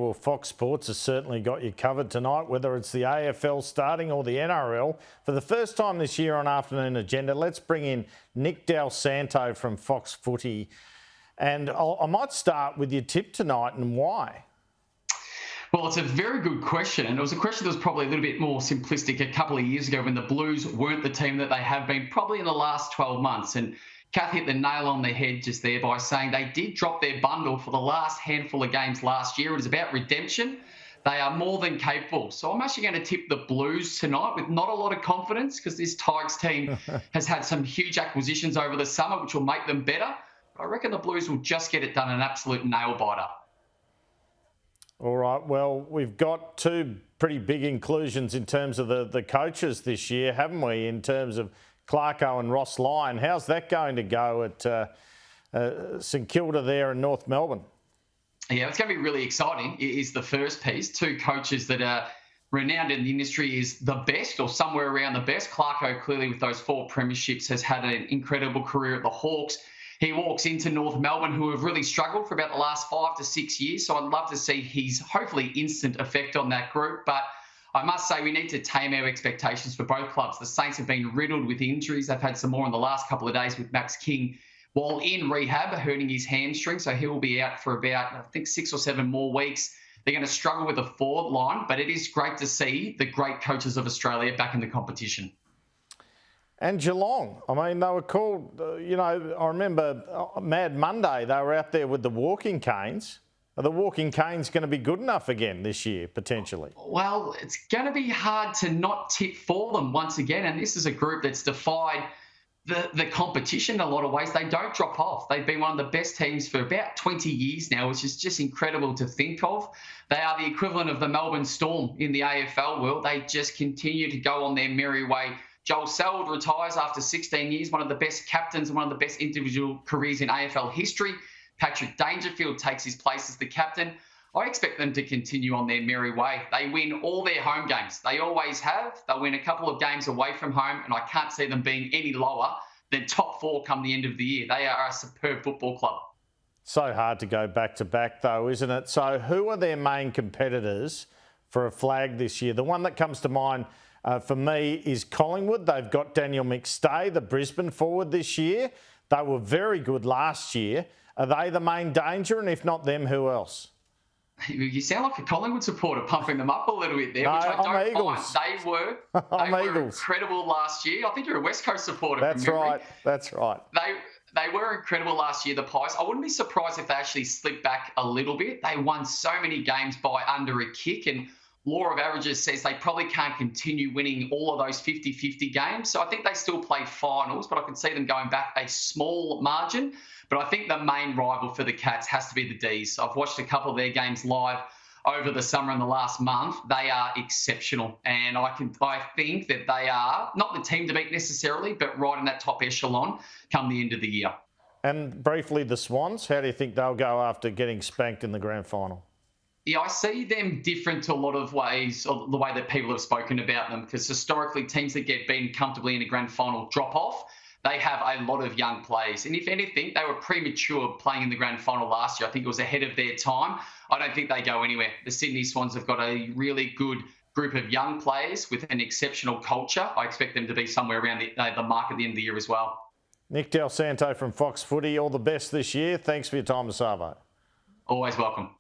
well, Fox Sports has certainly got you covered tonight, whether it's the AFL starting or the NRL. For the first time this year on Afternoon Agenda, let's bring in Nick Dal Santo from Fox Footy. And I might start with your tip tonight and why. Well, it's a very good question. And it was a question that was probably a little bit more simplistic a couple of years ago when the Blues weren't the team that they have been probably in the last 12 months. And Kath hit the nail on the head just there by saying they did drop their bundle for the last handful of games last year. It was about redemption. They are more than capable. So I'm actually going to tip the Blues tonight with not a lot of confidence because this Tigers team has had some huge acquisitions over the summer, which will make them better. But I reckon the Blues will just get it done, an absolute nail-biter. All right, well, we've got two pretty big inclusions in terms of the coaches this year, haven't we, in terms of Clarko and Ross Lyon. How's that going to go at St Kilda there in North Melbourne? Yeah, it's going to be really exciting, is the first piece. Two coaches that are renowned in the industry is the best or somewhere around the best. Clarko, clearly with those 4 premierships, has had an incredible career at the Hawks. He walks into North Melbourne, who have really struggled for about the last 5 to 6 years. So I'd love to see his hopefully instant effect on that group. But I must say we need to tame our expectations for both clubs. The Saints have been riddled with injuries. They've had some more in the last couple of days with Max King while in rehab, hurting his hamstring. So he will be out for about, I think, 6 or 7 more weeks. They're going to struggle with the forward line, but it is great to see the great coaches of Australia back in the competition. And Geelong, I mean, they were called, I remember Mad Monday, they were out there with the walking canes. Are the walking canes going to be good enough again this year, potentially? Well, it's going to be hard to not tip for them once again. And this is a group that's defied the competition in a lot of ways. They don't drop off. They've been one of the best teams for about 20 years now, which is just incredible to think of. They are the equivalent of the Melbourne Storm in the AFL world. They just continue to go on their merry way. Joel Selwood retires after 16 years, one of the best captains and one of the best individual careers in AFL history. Patrick Dangerfield takes his place as the captain. I expect them to continue on their merry way. They win all their home games. They always have. They'll win a couple of games away from home, and I can't see them being any lower than top 4 come the end of the year. They are a superb football club. So hard to go back-to-back, though, isn't it? So who are their main competitors for a flag this year? The one that comes to mind for me is Collingwood. They've got Daniel McStay, the Brisbane forward this year. They were very good last year. Are they the main danger? And if not them, who else? You sound like a Collingwood supporter, pumping them up a little bit there, which I don't mind. They were incredible last year. I think you're a West Coast supporter. That's right. That's right. They were incredible last year, the Pies. I wouldn't be surprised if they actually slipped back a little bit. They won so many games by under a kick, and law of averages says they probably can't continue winning all of those 50-50 games. So I think they still play finals, but I can see them going back a small margin. But I think the main rival for the Cats has to be the D's. I've watched a couple of their games live over the summer and the last month. They are exceptional. And I think that they are not the team to beat necessarily, but right in that top echelon come the end of the year. And briefly, the Swans, how do you think they'll go after getting spanked in the grand final? Yeah, I see them different to a lot of ways, or the way that people have spoken about them, because historically teams that get beaten comfortably in a grand final drop off. They have a lot of young players. And if anything, they were premature playing in the grand final last year. I think it was ahead of their time. I don't think they go anywhere. The Sydney Swans have got a really good group of young players with an exceptional culture. I expect them to be somewhere around the mark at the end of the year as well. Nick Dal Santo from Fox Footy, all the best this year. Thanks for your time, Savo. Always welcome.